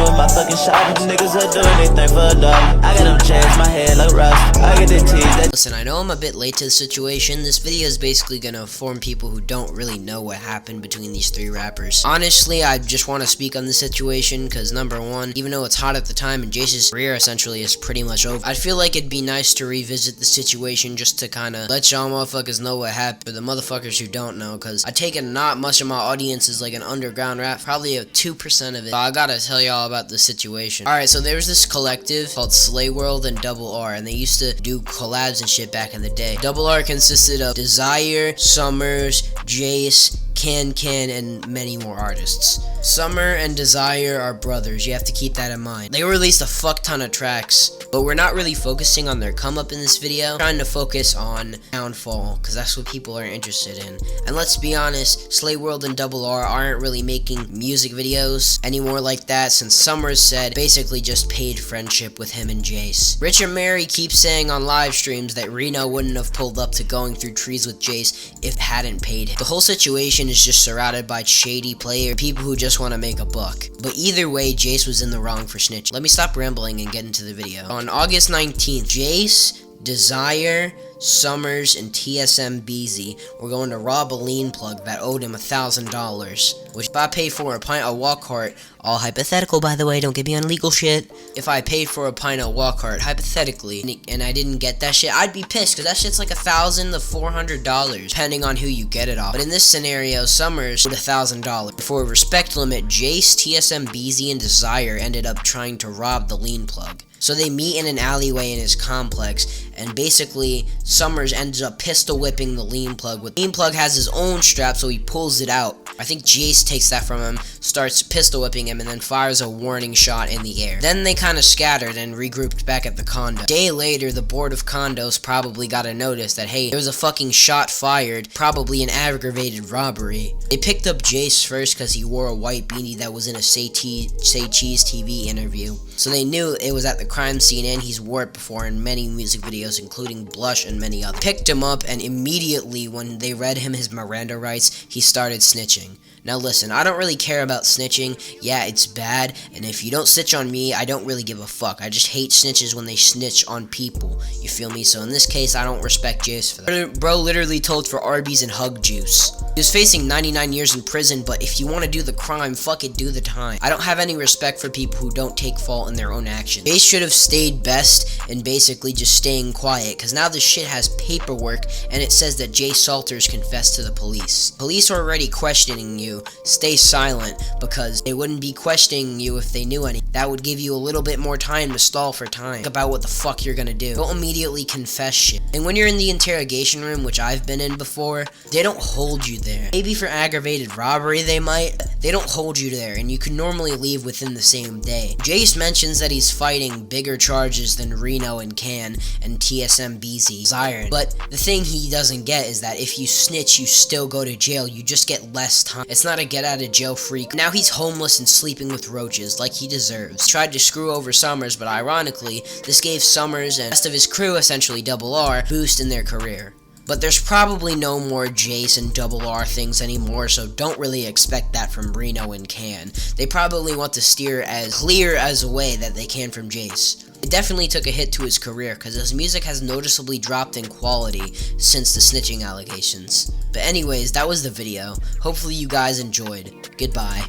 with my fucking shot. Niggas will do anything for a dog. I got them chains, my head like rust. I get the tease. Listen, I know I'm a bit late to the situation. This video is basically gonna inform people who don't really know what happened between these three rappers. Honestly, I just want to speak on the situation because number one, even though it's hot at the time and Jace's career essentially is pretty much over, I feel like it'd be nice to revisit the situation just to kind of let y'all motherfuckers know what happened for the motherfuckers who don't know, because I take it not much of my audience is like an underground rap, probably a 2% of it. But I gotta tell y'all about the situation. Alright, so there was this collective called Slay World and Double R, and they used to do collabs and shit back in the day. Double R consisted of Desire, Summers, Jace, Can, and many more artists. Summer and Desire are brothers, you have to keep that in mind. They released a fuck ton of tracks, but we're not really focusing on their come up in this video. We're trying to focus on downfall, because that's what people are interested in. And let's be honest, Slay World and Double R aren't really making music videos anymore like that, since Summers said basically just paid friendship with him and Jace. Rich and Mary keep saying on live streams that Reno wouldn't have pulled up to Going Through Trees with Jace if it hadn't paid him. The whole situation is just surrounded by shady players, people who just want to make a buck. But either way, Jace was in the wrong for snitching. Let me stop rambling and get into the video. On August 19th, Jace, Desire, Summers, and TSM Beezy were going to rob a lean plug that owed him $1,000, which if I paid for a pint of walk cart, all hypothetical by the way, don't get me on legal shit, if I paid for a pint of walk cart, hypothetically, and I didn't get that shit, I'd be pissed, because that shit's like $1,000 to $400, depending on who you get it off. But in this scenario, Summers owed $1,000. For a respect limit, Jace, TSM Beezy, and Desire ended up trying to rob the lean plug. So they meet in an alleyway in his complex, and basically, Summers ends up pistol whipping the lean plug. The lean plug has his own strap, so he pulls it out. I think Jace takes that from him, starts pistol whipping him, and then fires a warning shot in the air. Then they kind of scattered and regrouped back at the condo. A day later, the board of condos probably got a notice that, hey, there was a fucking shot fired, probably an aggravated robbery. They picked up Jace first because he wore a white beanie that was in a Say Cheese TV interview. So they knew it was at the crime scene, and he's wore it before in many music videos, including Blush and many others. Picked him up, and immediately when they read him his Miranda rights, he started snitching. Now listen, I don't really care about snitching. Yeah, it's bad, and if you don't snitch on me, I don't really give a fuck. I just hate snitches when they snitch on people. You feel me? So in this case, I don't respect Jace for that. Bro literally told for Arby's and Hug Juice. He was facing 99 years in prison, but if you want to do the crime, fuck it, do the time. I don't have any respect for people who don't take fault in their own actions. Jace should have stayed best and basically just staying quiet, because now this shit has paperwork, and it says that Jace Salters confessed to the police. Police are already questioning you. Stay silent, because they wouldn't be questioning you if they knew any. That would give you a little bit more time to stall for time. Think about what the fuck you're gonna do. Don't immediately confess shit. And when you're in the interrogation room, which I've been in before, they don't hold you there. Maybe for aggravated robbery they might. They don't hold you there, and you can normally leave within the same day. Jace mentions that he's fighting bigger charges than Reno and Can and TSM Beezy Zion. But the thing he doesn't get is that if you snitch, you still go to jail. You just get less time. It's not a get out of jail free. Now he's homeless and sleeping with roaches like he deserves. Tried to screw over Summers, but ironically, this gave Summers and the rest of his crew, essentially Double R, a boost in their career. But there's probably no more Jace and Double R things anymore, so don't really expect that from Reno and Can. They probably want to steer as clear as a way that they can from Jace. It definitely took a hit to his career, because his music has noticeably dropped in quality since the snitching allegations. But anyways, that was the video. Hopefully you guys enjoyed. Goodbye.